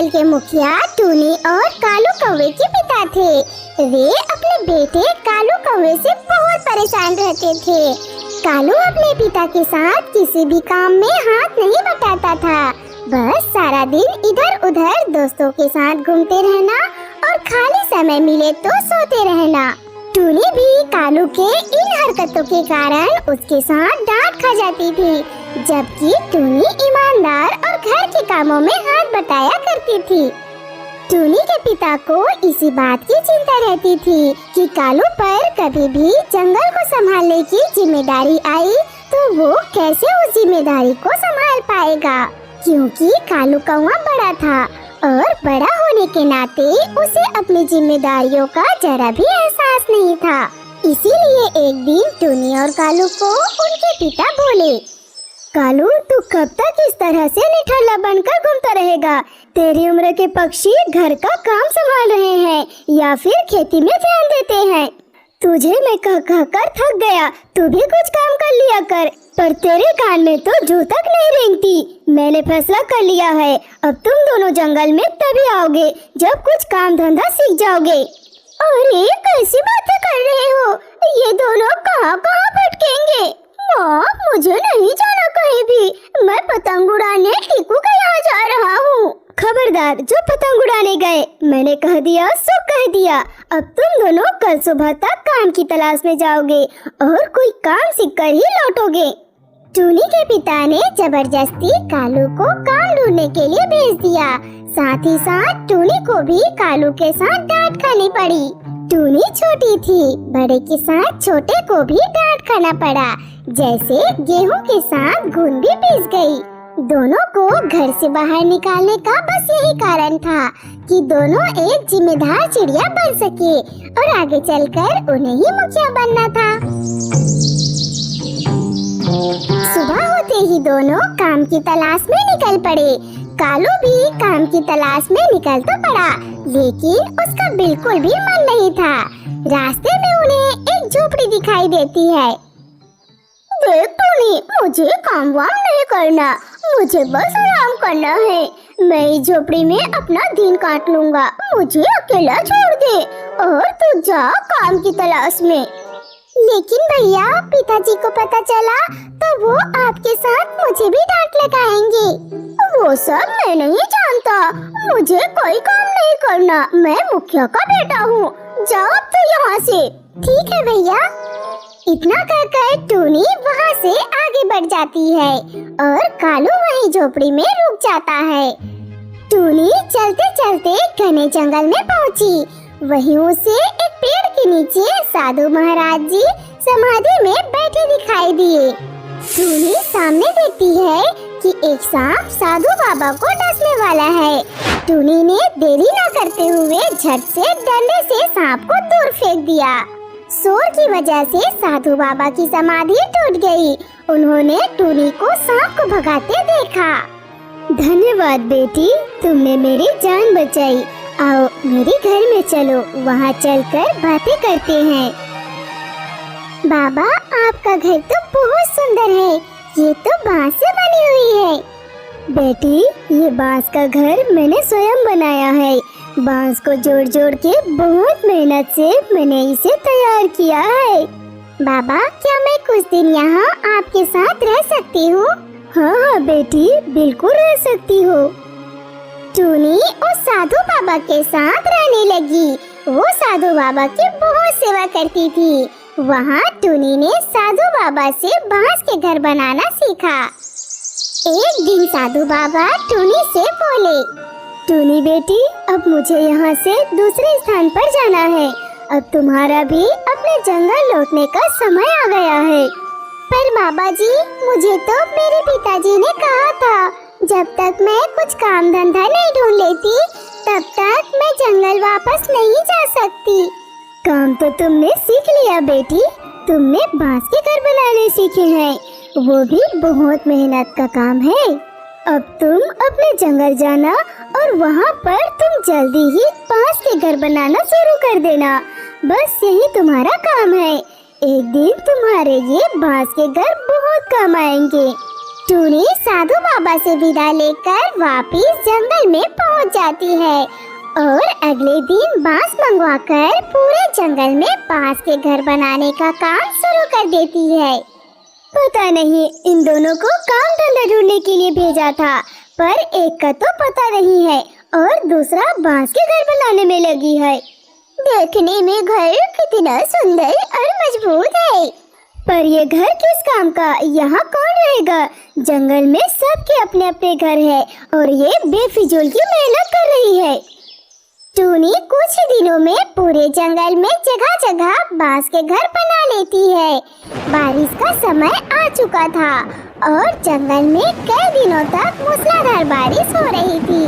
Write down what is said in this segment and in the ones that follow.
जंगल के मुखिया टूनी और कालू कौवे के पिता थे। वे अपने बेटे कालू कौवे से बहुत परेशान रहते थे। कालू अपने पिता के साथ किसी भी काम में हाथ नहीं बटाता था। बस सारा दिन इधर उधर दोस्तों के साथ घूमते रहना और खाली समय मिले तो सोते रहना। टूनी भी कालू के इन हरकतों के कारण उसके साथ डांट खा जाती थी, जबकि टूनी ईमानदार और घर के कामों में हाथ बटाया करती थी। टूनी के पिता को इसी बात की चिंता रहती थी कि कालू पर कभी भी जंगल को संभालने की जिम्मेदारी आई तो वो कैसे उस जिम्मेदारी को संभाल पाएगा, क्योंकि कालू कौवा बड़ा था और बड़ा होने के नाते उसे अपनी जिम्मेदारियों का जरा भी एहसास नहीं था। इसीलिए एक दिन टूनी और कालू को उनके पिता बोले, कालू तू कब तक इस तरह से निठल्ला बनकर घूमता रहेगा? तेरी उम्र के पक्षी घर का काम संभाल रहे हैं या फिर खेती में ध्यान देते हैं। तुझे मैं कह कर थक गया, तू भी कुछ काम कर लिया कर। पर तेरे कान में तो जू तक नहीं रेंगती। मैंने फैसला कर लिया है, अब तुम दोनों जंगल में तभी आओगे जब कुछ काम धंधा सीख जाओगे। अरे कैसी बातें कर रहे हो? ये दोनों कहाँ कहाँ भटकेंगे? माँ, मुझे नहीं जाना कहीं भी। मैं पतंग उड़ाने टीकू के यहाँ जा रहा हूँ। खबरदार, जो पतंग उड़ाने गए, मैंने कह दिया सो कह दिया। अब तुम दोनों कल सुबह तक काम की तलाश में जाओगे और कोई काम सीख कर ही लौटोगे। टूनी के पिता ने जबरदस्ती कालू को काम ढूंढने के लिए भेज दिया। साथ ही साथ टूनी को भी कालू के साथ डांट खानी पड़ी। टूनी छोटी थी, बड़े के साथ छोटे को भी डांट खाना पड़ा। जैसे गेहूं के साथ घुन भी पिस गई। दोनों को घर से बाहर निकालने का बस यही कारण था कि दोनों एक जिम्मेदार चिड़िया बन सके और आगे चलकर उन्हें ही मुखिया बनना था। सुबह होते ही दोनों काम की तलाश में निकल पड़े। कालू भी काम की तलाश में निकल तो पड़ा, लेकिन उसका बिल्कुल भी मन नहीं था। रास्ते में उन्हें एक झोपड़ी दिखाई देती है। देख टूनी, मुझे काम वाम नहीं करना, मुझे बस आराम करना है। मैं इस झोपड़ी में अपना दिन काट लूँगा। मुझे अकेला छोड़ दे और तू जा काम की तलाश में। लेकिन भैया, पिताजी को पता चला तो वो आपके साथ मुझे भी डांट लगाएंगे। वो सब मैं नहीं जानता, मुझे कोई काम नहीं करना। मैं मुखिया का बेटा हूँ। जाओ अब तो यहाँ से। ठीक है भैया। इतना कहकर टूनी वहाँ से आगे बढ़ जाती है और कालू वहीं झोपड़ी में रुक जाता है। टूनी चलते चलते घने जंगल में पहुँची। वहीं उसे एक पेड़ के नीचे साधु महाराज जी समाधि में बैठे दिखाई दिए। टूनी सामने देखती है कि एक सांप साधु बाबा को डसने वाला है। टूनी ने देरी न करते हुए झट से डंडे से सांप को दूर फेंक दिया। शोर की वजह से साधु बाबा की समाधि टूट गई। उन्होंने टूनी को सांप को भगाते देखा। धन्यवाद बेटी, तुमने मेरी जान बचाई। आओ मेरे घर में चलो, वहाँ चलकर बातें करते हैं। बाबा, आपका घर तो बहुत सुंदर है। ये तो बांस से बनी हुई है। बेटी, ये बांस का घर मैंने स्वयं बनाया है। बांस को जोड़ जोड़ के बहुत मेहनत से मैंने इसे तैयार किया है। बाबा, क्या मैं कुछ दिन यहाँ आपके साथ रह सकती हूँ? हाँ बेटी, बिल्कुल रह सकती हो। टूनी उस साधु बाबा के साथ रहने लगी। वो साधु बाबा की बहुत सेवा करती थी। वहाँ टूनी ने साधु बाबा से बांस के घर बनाना सीखा। एक दिन साधु बाबा टूनी से बोले, टूनी बेटी, अब मुझे यहाँ से दूसरे स्थान पर जाना है। अब तुम्हारा भी अपने जंगल लौटने का समय आ गया है। पर बाबा जी, मुझे तो मेरे पिताजी ने कहा था जब तक मैं कुछ काम धंधा नहीं ढूंढ लेती तब तक मैं जंगल वापस नहीं जा सकती। काम तो तुमने सीख लिया बेटी। तुमने बांस के घर बनाने सीखे हैं, वो भी बहुत मेहनत का काम है। अब तुम अपने जंगल जाना और वहाँ पर तुम जल्दी ही बांस के घर बनाना शुरू कर देना। बस यही तुम्हारा काम है। एक दिन तुम्हारे ये बांस के घर बहुत काम आएंगे। टूनी साधु बाबा से विदा लेकर वापिस जंगल में पहुंच जाती है और अगले दिन बांस मंगवाकर पूरे जंगल में बांस के घर बनाने का काम शुरू कर देती है। पता नहीं इन दोनों को काम धंधा ढूंढने के लिए भेजा था, पर एक का तो पता नहीं है और दूसरा बांस के घर बनाने में लगी है। देखने में घर कितना सुंदर और मजबूत है, पर ये घर किस काम का? यहाँ कौन रहेगा? जंगल में सबके अपने अपने घर है और ये बेफिजूल की मेहनत कर रही है। टूनी कुछ ही दिनों में पूरे जंगल में जगह जगह बांस के घर बना लेती है। बारिश का समय आ चुका था और जंगल में कई दिनों तक मूसलाधार बारिश हो रही थी।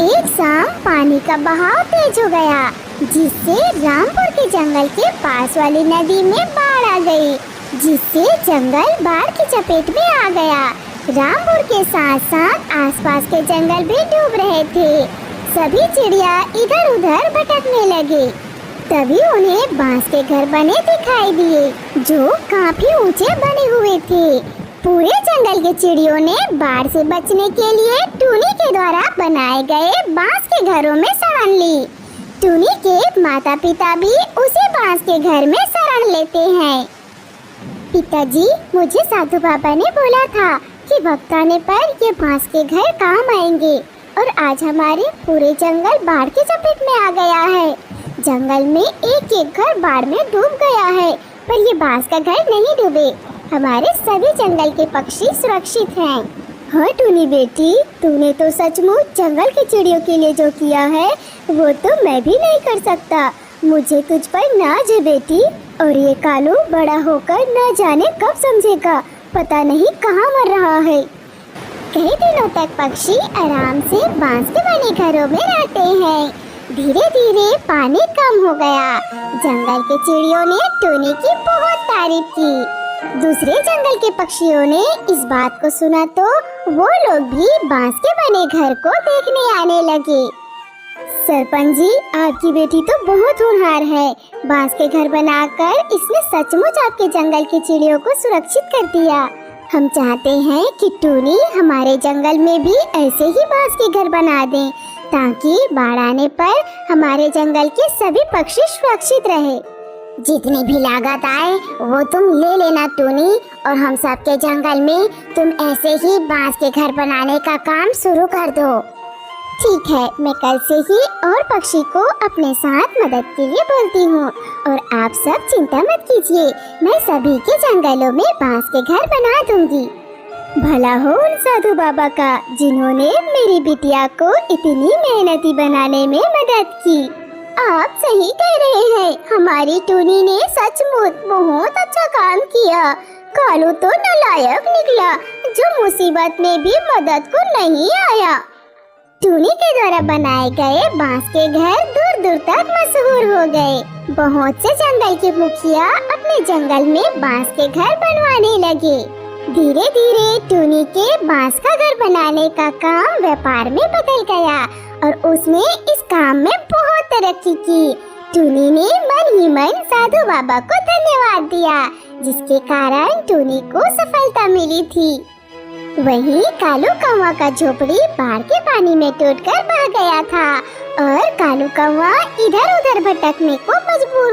एक शाम पानी का बहाव तेज हो गया, जिससे रामपुर के जंगल के पास वाली नदी में बाढ़ आ गई, जिससे जंगल बाढ़ की चपेट में आ गया। रामपुर के साथ साथ आसपास के जंगल भी डूब रहे थे। सभी चिड़िया इधर उधर भटकने लगे। तभी उन्हें बांस के घर बने दिखाई दिए, जो काफी ऊंचे बने हुए थे। पूरे जंगल के चिड़ियों ने बाढ़ से बचने के लिए टूनी के द्वारा बनाए गए बांस के घरों में शरण ली। टूनी के माता पिता भी उसी बांस के घर में शरण लेते हैं। पिताजी, मुझे साधु बाबा ने बोला था कि वक्त आने पर ये बांस के घर काम आएंगे और आज हमारे पूरे जंगल बाढ़ की चपेट में आ गया है। जंगल में एक एक घर बाढ़ में डूब गया है, पर ये बांस का घर नहीं डूबे। हमारे सभी जंगल के पक्षी सुरक्षित हैं। हाँ टूनी बेटी, तूने तो सचमुच जंगल के चिड़ियों के लिए जो किया है वो तो मैं भी नहीं कर सकता। मुझे तुझ पर नाज है बेटी। और ये कालू बड़ा होकर न जाने कब समझेगा, पता नहीं कहाँ मर रहा है। कई दिनों तक पक्षी आराम से बांस के बने घरों में रहते हैं। धीरे धीरे पानी कम हो गया। जंगल के चिड़ियों ने टूनी की बहुत तारीफ की। दूसरे जंगल के पक्षियों ने इस बात को सुना तो वो लोग भी बांस के बने घर को देखने आने लगे। सरपंच जी, आपकी बेटी तो बहुत होनहार है। बांस के घर बनाकर इसने सचमुच आपके जंगल की चिड़ियों को सुरक्षित कर दिया। हम चाहते हैं कि टूनी हमारे जंगल में भी ऐसे ही बांस के घर बना दें, ताकि बाढ़ आने पर हमारे जंगल के सभी पक्षी सुरक्षित रहे। जितनी भी लागत आए वो तुम ले लेना टूनी, और हम सबके जंगल में तुम ऐसे ही बांस के घर बनाने का काम शुरू कर दो। ठीक है, मैं कल से ही और पक्षी को अपने साथ मदद के लिए बोलती हूँ, और आप सब चिंता मत कीजिए, मैं सभी के जंगलों में बांस के घर बना दूंगी। भला हो उन साधु बाबा का, जिन्होंने मेरी बिटिया को इतनी मेहनती बनाने में मदद की। आप सही कह रहे हैं, हमारी टूनी ने सचमुच बहुत अच्छा काम किया। कालू तो नालायक निकला, जो मुसीबत में भी मदद को नहीं आया। टूनी के द्वारा बनाए गए बांस के घर दूर दूर तक मशहूर हो गए। बहुत से जंगल के मुखिया अपने जंगल में बांस के घर बनवाने लगे। धीरे धीरे टूनी के बांस का घर बनाने का काम व्यापार में बदल गया और उसने इस काम में बहुत तरक्की की। टूनी ने मन ही मन साधु बाबा को धन्यवाद दिया, जिसके कारण टूनी को सफलता मिली थी। वहीं कालू कौवा का झोपड़ी बाढ़ के पानी में टूटकर बह गया था और कालू कौवा इधर उधर भटकने को मजबूर